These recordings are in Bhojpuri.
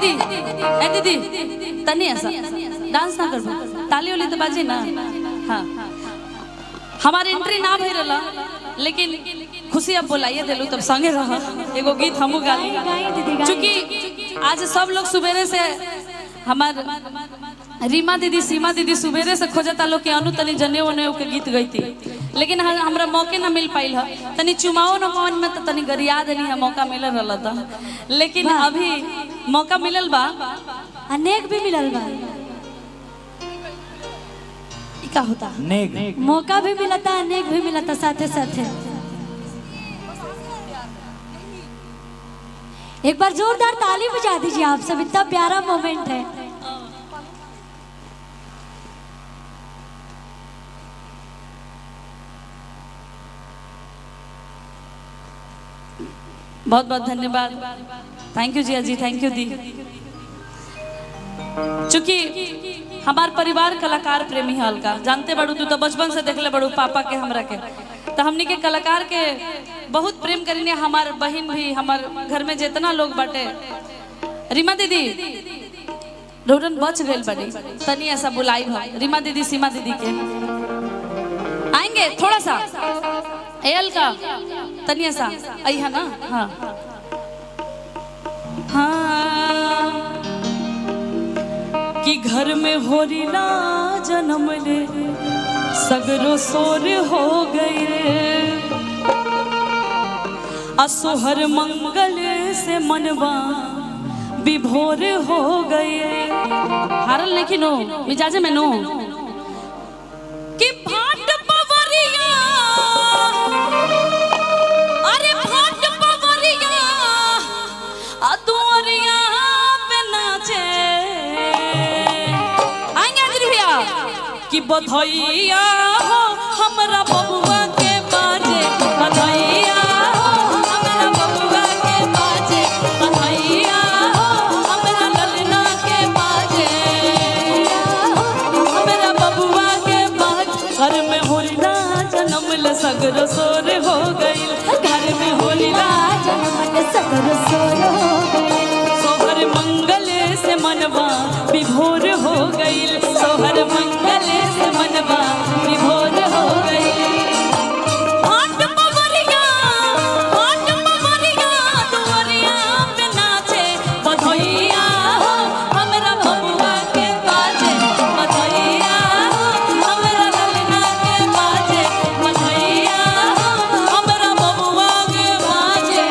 दीदी ए दीदी तनी ऐसा डांस ना करबो ताली वाली तो बाजी ना। हाँ हमारी एंट्री ना भई रहला लेकिन खुशी अब बुलाइए दिलू तब संगे रह एगो गीत हमू गाली क्योंकि आज सब लोग सुबेरे से हमार रीमा दीदी सीमा दीदी सुबेरे से खोजता लोग के अनु तनी जने वने के गीत गईती लेकिन हमरा मौके ना मिल पाइल है तनी चुमाओ न मन में तो तनी गरिया देनी है मौका मिल रहल था लेकिन अभी मौका मिलल बा अनेक भी मिलल बा क्या होता नेक मौका भी मिलता अनेक भी मिलता साथे साथे। एक बार जोरदार ताली बजा दीजिए आप सब इतना प्यारा मोमेंट है। बहुत बहुत धन्यवाद थैंक यू जी अजी थैंक यू दी। चूंकि हमार परिवार कलाकार प्रेमी हाल का जानते बड़ू तू तो बचपन से देखले बड़ू पापा के हमरा के तो हमनी के कलाकार के बहुत प्रेम करीने हमार बहन भी हमार घर में जितना लोग बाटे रीमा दीदी रोरन बच गई बड़ी तनी ऐसा बुलाई भाई रीमा दीदी सीमा दीदी के आएंगे थोड़ा सा एल का तनी ऐसा आई है ना। हाँ हाँ कि घर में होरी ना जन्म ले सगरो सोर हो गए असोहर मंगल से मनवा विभोर हो गए हारल लेकिन हो मिजाजे में नो कि भाट पवरिया अरे भाट पवरिया अदोरिया पे नाचे कि बधैया हो हमरा बबुआ के बाजे बधैया हो हमरा बबुआ के बाजे बधैया हो हमरा ललना के बाजे हमरा बबुआ के बाजे घर में होलिला जन्म ले सगर सोर हो गइल घर में होलिला जन्म ले सगर सोर हो गइल सोहर मंगल से मनवा विभोर हो गइल सोहर मंगल से मनवा विभोर हो गइल हाट पवरिया दुवरिया पे नाचे बधैया हो हमरा बबुआ के बाजे बधैया हो हमरा ललना के बाजे बधैया हो हमरा बबुआ के बाजे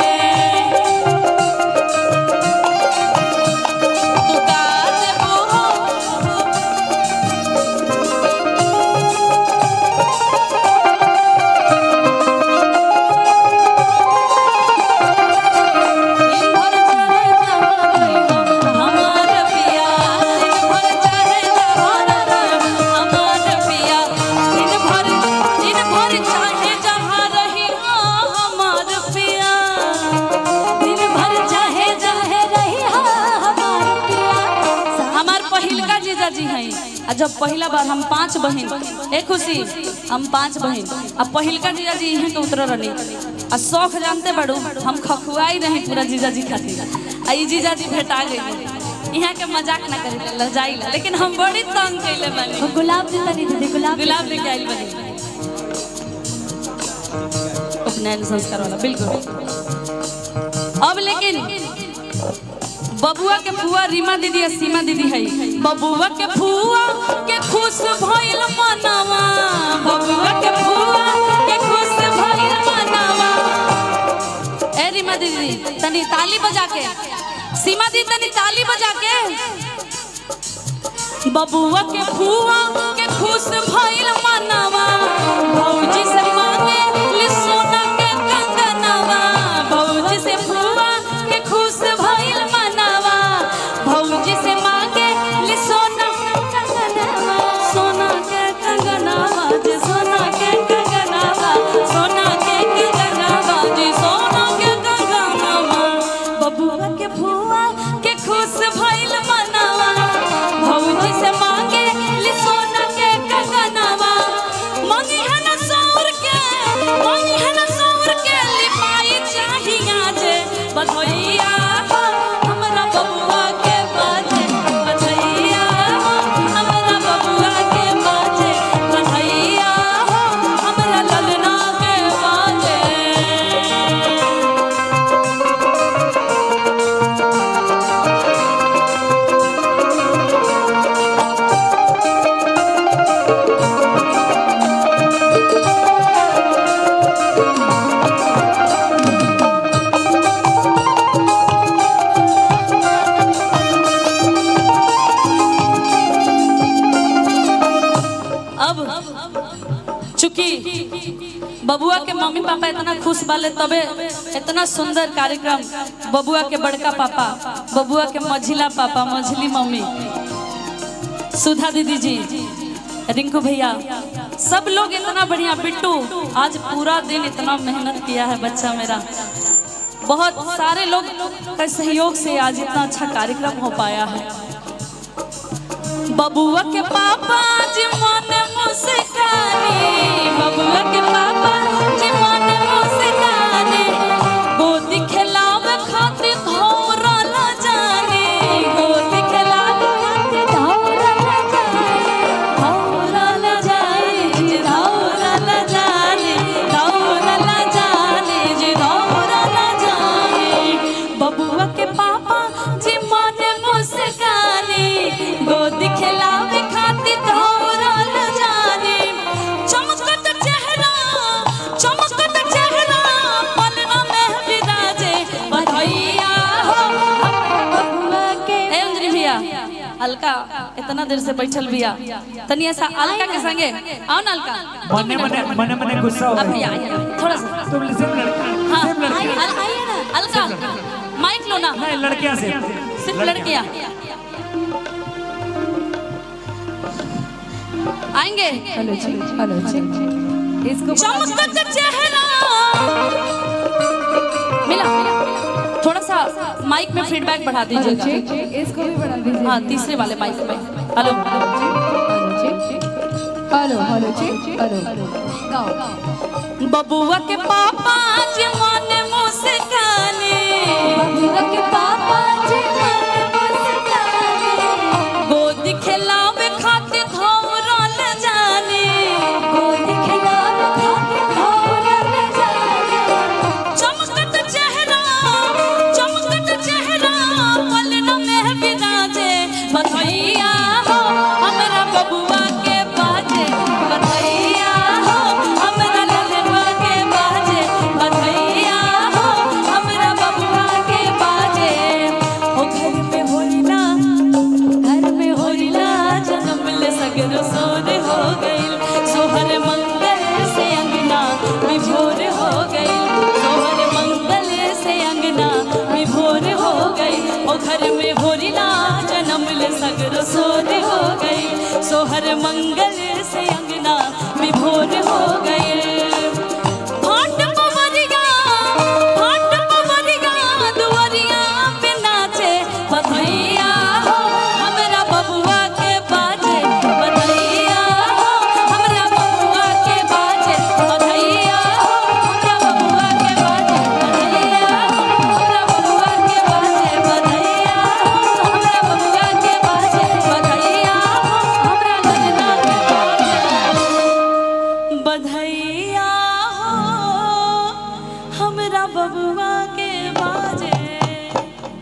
जब पहला बार हम 5 बहन एक खुशी हम 5 बहन अब पहिलका जीजा जी यहाँ के उतर रही आ शौक जानते बड़ू हम खखुआई रही पूरा जीजा जी खातिर आ जीजा जी भेटा गई यहाँ के मजाक ना करे लजाई लेकिन हम बड़ी तंग कैले बानी गुलाब जी तनी दीदी गुलाब लेके आइल बानी उपनयन संस्कार वाला बिल्कुल। अब लेकिन बबुआ के फुआ रीमा दीदी और सीमा दीदी है बबुआ के फुआ के खुश भइल मनवा बबुआ के फुआ के खुश भइल मनवा ए रीमा दीदी तनी ताली बजा के सीमा दीदी तनी ताली बजा के बबुआ के फुआ के खुश भइल मनवा भौजी से मांगे ले सोना के कंगनवा भौजी से फुआ के खुश भइल मनवा भौजी से मांगे ले सोना कंगनवा सोना के कंगनवा जे सोना के कंगनवा सोना के कंगनवा जे सोना के कंगनवा बबुआ के फुआ के खुश भइल मनवा भौजी से मांगे ले सोना के कंगनवा बबुआ के मम्मी पापा इतना खुश बाले तबे इतना सुंदर कार्यक्रम। बबुआ के बड़का पापा, बबुआ के मझिला पापा, मझिली मम्मी, सुधा दीदी जी, रिंकू भैया, सब लोग इतना बढ़िया। बिट्टू आज पूरा दिन इतना मेहनत किया है बच्चा मेरा, बहुत सारे लोग के सहयोग से आज इतना अच्छा कार्यक्रम हो पाया है। बबुआ के पापा जी मन मुस्काने, बबुआ के पापा जी मन मुस्काने, गोदी खिलावे खातिर धौरा न जाने, गोदी खिलावे खातिर धौरा न जाने, धौरा न जाने जी, धौरा न जाने, धौरा न जाने जी, धौरा न जाने। बबुआ के पापा जी मन मुस्काने, गोदी खिलावे खातिर धौरा न जाने, चमकत चेहरा, चमकत चेहरा, पलना में विराजे बधैया हो बबुआ के। ए अंजलि भैया, अलका इतना देर से बैठल भैया, तनी ऐसा अलका के संगे आओ ना अलका। मने गुस्सा हो भैया थोड़ा सा तुम सेम लड़का, सेम लड़का। आइए ना अलका, माइक लो ना। नहीं लड़कियां से, सिर्फ लड़कियां आएंगे। हेलो जी, हेलो जी, इसको चमकत चेहरा मिला, थोड़ा सा माइक में फीडबैक बढ़ा दीजिएगा। इसको भी बढ़ा दीजिए। हाँ तीसरे वाले माइक में। हेलो हेलो हेलो जी, हेलो गाओ। बबुआ के पापा जी मन मुस्काने, बबुआ के पापा जी मन मुस्काने, गोदी खिलावे खातिर धौरा न जाने, गोदी खिलावे खातिर धौरा न जाने, चमकत चेहरा, चमकत चेहरा, पलना में विराजे बधैया हो हमरा बबुआ के बाजे, बधैया हो हमरा ललनवा के बाजे, बधैया हो हमरा बबुआ के बाजे। ओ घर में होइला, घर में होइला, जन्म ले सगरो सोर हो गइल, सोहर मंगल से अंगना विभोर हो गइल, सोहर मंगल से अंगना विभोर हो गइल। ओ घर में होइला, जन्म ले सगरो सोर हो गइल, सोहर मंगल से अंगना विभोर हो गइल। फाट पवरिया, फाट पवरिया, दुआरिया पे नाचे बधैया हो हमरा बबुआ के बाजे, बधैया हो हमरा बबुआ के बाजे, बधैया हो हमरा बबुआ के बाजे, बधैया हो हमरा बबुआ के बाजे, बधैया हो हमरा बबुआ के बाजे, बधैया हो हमरा ललना के बाजे, बधैया हो हमरा बबुआ के